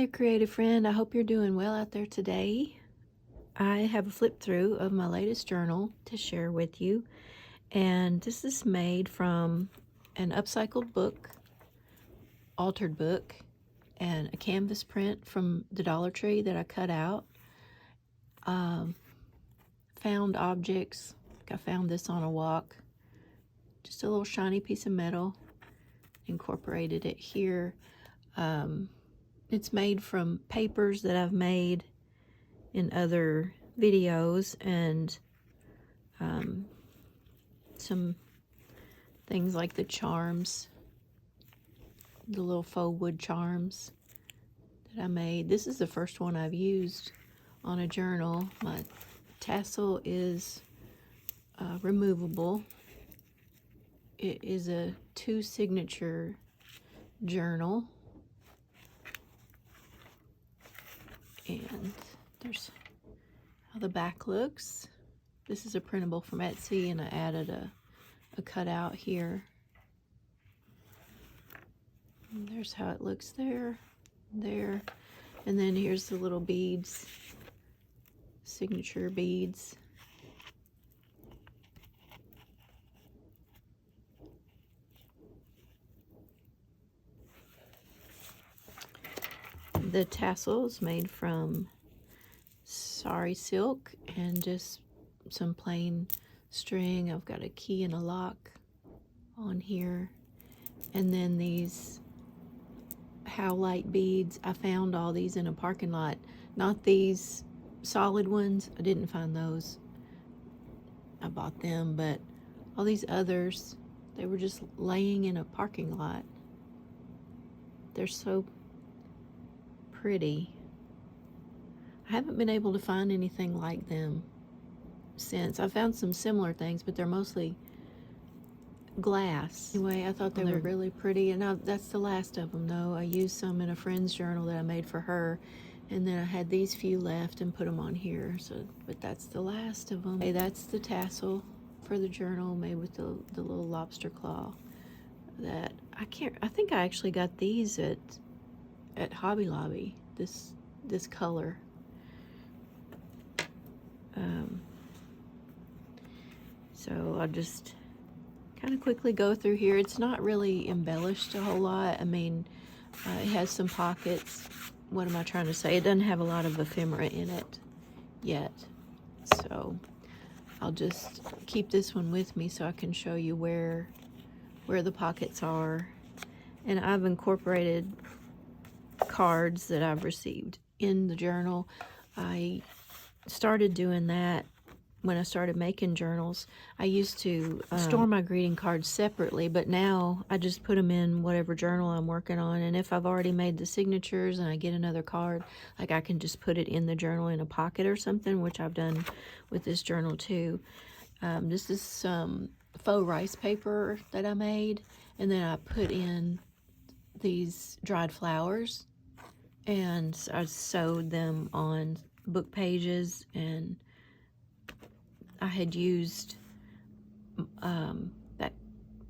there, creative friend. I hope you're doing well out there today. I have a flip through of my latest journal to share with you, and this is made from an upcycled book, altered book, and a canvas print from the Dollar Tree that I cut out. Found objects. I found this on a walk. Just a little shiny piece of metal. Incorporated it here. It's made from papers that I've made in other videos, and some things like the charms, the little faux wood charms that I made. This is the first one I've used on a journal. My tassel is removable. It is a 2 signature journal, and there's how the back looks. This is a printable from Etsy, and I added a cutout here. And there's how it looks there, and then here's the little beads, signature beads. The tassel is made from sari silk and just some plain string. I've got a key and a lock on here, and then these howlite beads. I found all these in a parking lot. Not these solid ones, I didn't find those. I bought them, but all these others, they were just laying in a parking lot. They're so pretty. I haven't been able to find anything like them since. I found some similar things, but they're mostly glass. Anyway, I thought they were really pretty, and that's the last of them though. I used some in a friend's journal that I made for her, and then I had these few left and put them on here. So, but that's the last of them. Okay, that's the tassel for the journal, made with the little lobster claw. That I think I actually got these at Hobby Lobby. This color. So I'll just kind of quickly go through here. It's not really embellished a whole lot. I mean, it has some pockets. What am I trying to say? It doesn't have a lot of ephemera in it yet. So I'll just keep this one with me so I can show you where the pockets are. And I've incorporated cards that I've received in the journal. I started doing that when I started making journals. I used to store my greeting cards separately, but now I just put them in whatever journal I'm working on. And if I've already made the signatures and I get another card, like I can just put it in the journal in a pocket or something, which I've done with this journal too. This is some faux rice paper that I made, and then I put in these dried flowers, and I sewed them on book pages, and I had used that,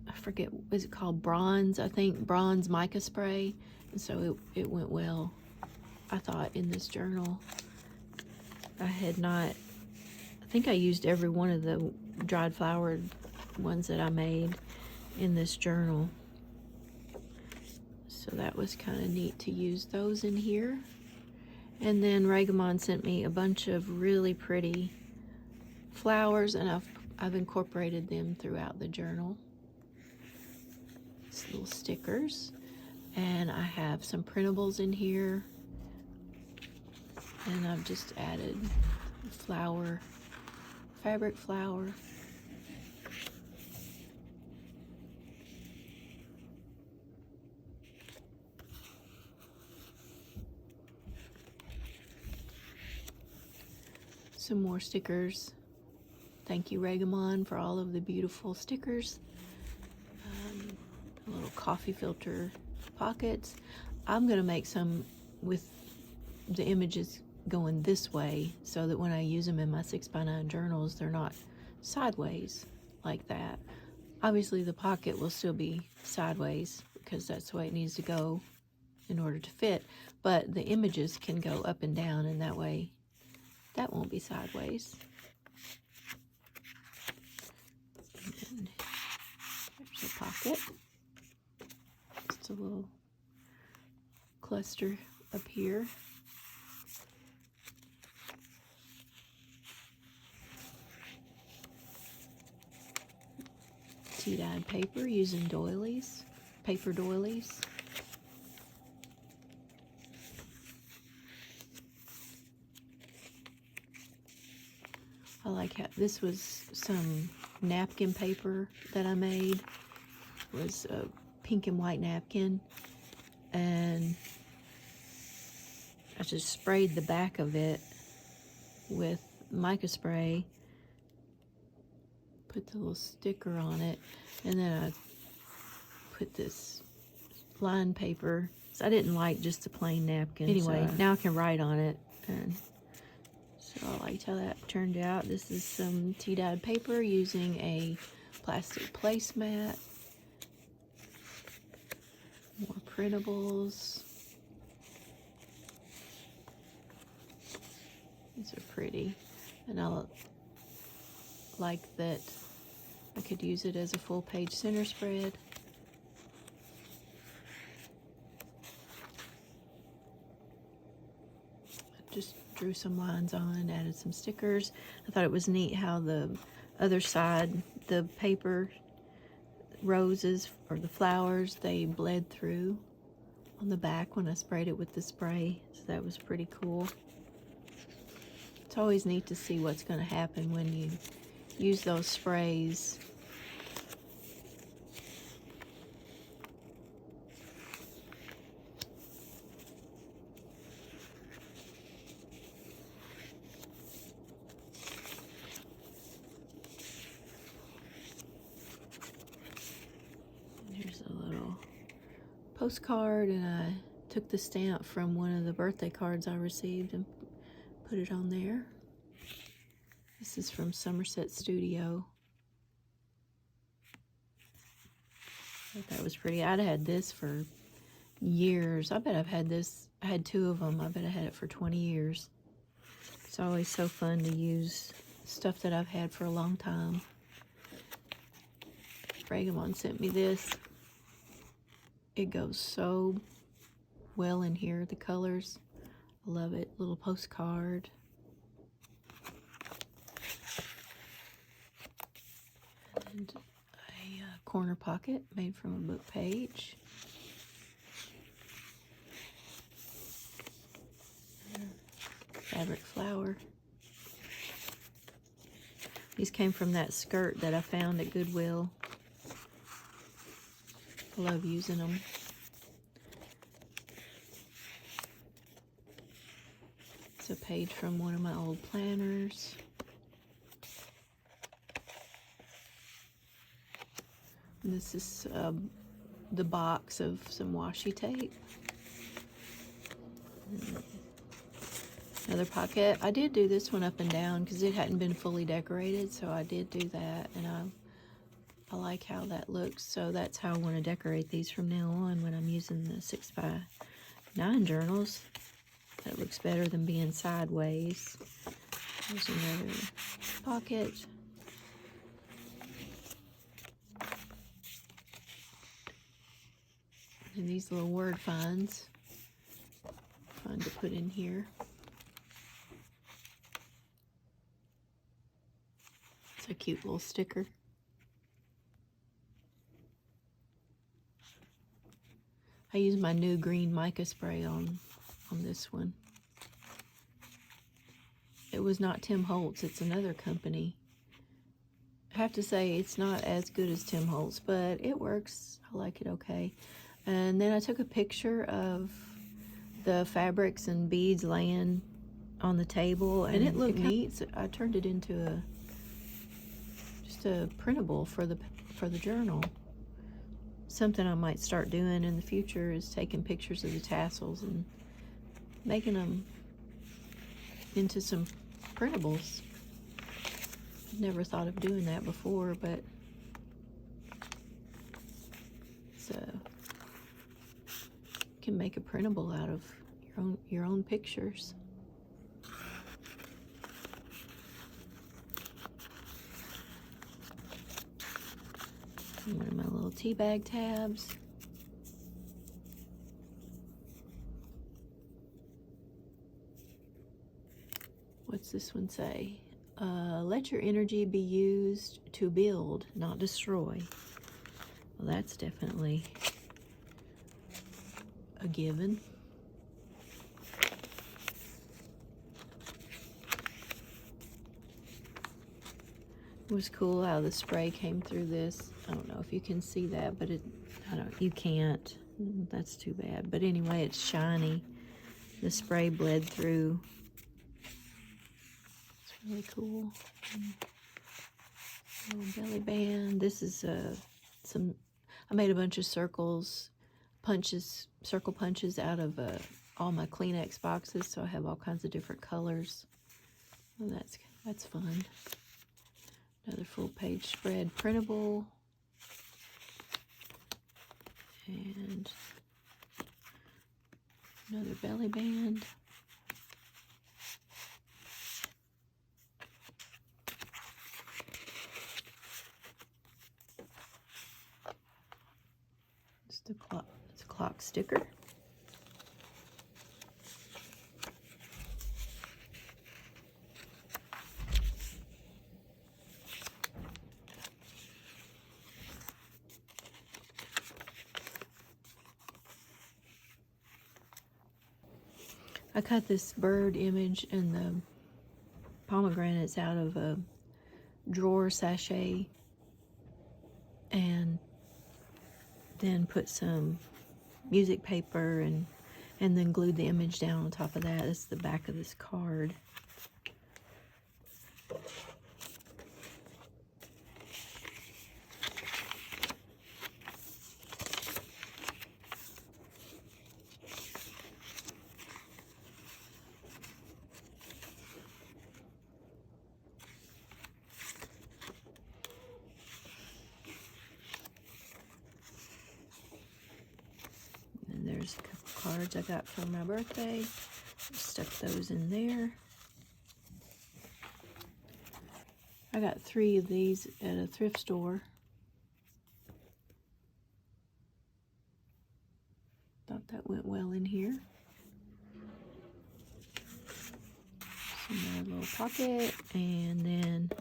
I forget, is it called bronze? I think bronze mica spray, and so it went well, I thought, in this journal. I think I used every one of the dried flowered ones that I made in this journal. So that was kind of neat to use those in here. And then Ragamon sent me a bunch of really pretty flowers, and I've incorporated them throughout the journal. These little stickers. And I have some printables in here. And I've just added flower, fabric flower. Some more stickers. Thank you, Ragamon, for all of the beautiful stickers. A little coffee filter pockets. I'm going to make some with the images going this way so that when I use them in my 6x9 journals, they're not sideways like that. Obviously, the pocket will still be sideways because that's the way it needs to go in order to fit, but the images can go up and down, and that way that won't be sideways. And there's a pocket. Just a little cluster up here. Tea-dyed paper using doilies, paper doilies. I like how this was some napkin paper that I made. It was a pink and white napkin, and I just sprayed the back of it with mica spray, put the little sticker on it, and then I put this lined paper. So I didn't like just a plain napkin. Anyway, so now I can write on it, and so I liked how that turned out. This is some tea-dyed paper using a plastic placemat. More printables. These are pretty, and I like that I could use it as a full-page center spread. I just drew some lines on and added some stickers. I thought it was neat how the other side, the paper roses or the flowers, they bled through on the back when I sprayed it with the spray, so that was pretty cool. It's always neat to see what's going to happen when you use those sprays. Here's a little postcard, and I took the stamp from one of the birthday cards I received and put it on there. This is from Somerset Studio. I thought that was pretty. I'd had this for years. I bet I've had this. I had 2 of them. I bet I had it for 20 years. It's always so fun to use stuff that I've had for a long time. Ragamon sent me this. It goes so well in here, the colors. I love it. Little postcard. And a corner pocket made from a book page. Fabric flower. These came from that skirt that I found at Goodwill. I love using them. It's a page from one of my old planners. And this is the box of some washi tape. Another pocket. I did do this one up and down because it hadn't been fully decorated, so I did do that, and I like how that looks. So that's how I want to decorate these from now on when I'm using the 6x9 journals. That looks better than being sideways. There's another pocket. And these little word finds. Fun to put in here. It's a cute little sticker. I use my new green mica spray on this one. It was not Tim Holtz, it's another company. I have to say it's not as good as Tim Holtz, but it works. I like it okay. And then I took a picture of the fabrics and beads laying on the table, and it looked neat. So I turned it into just a printable for the journal. Something I might start doing in the future is taking pictures of the tassels and making them into some printables. I've never thought of doing that before, but it's can make a printable out of your own pictures. And one of my little tea bag tabs. What's this one say? Let your energy be used to build, not destroy. Well, that's definitely a given. It was cool how the spray came through this. I don't know if you can see that, but you can't. That's too bad. But anyway, it's shiny. The spray bled through. It's really cool. Little belly band. This is I made a bunch of circle punches out of all my Kleenex boxes, so I have all kinds of different colors. Well, that's fun. Another full page spread printable. And another belly band. It's a clock sticker. I cut this bird image and the pomegranates out of a drawer sachet and then put some music paper and then glued the image down on top of that. This is the back of this card. There's a couple cards I got for my birthday. Stuck those in there. I got 3 of these at a thrift store. Thought that went well in here. Another little pocket, and then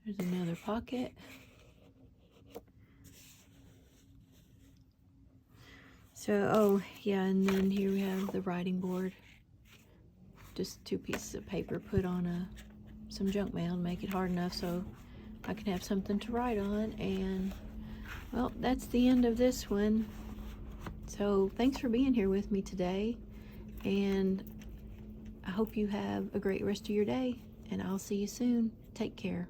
there's another pocket. So, oh yeah, and then here we have the writing board. Just 2 pieces of paper put on some junk mail to make it hard enough so I can have something to write on. And, well, that's the end of this one. So, thanks for being here with me today. And I hope you have a great rest of your day. And I'll see you soon. Take care.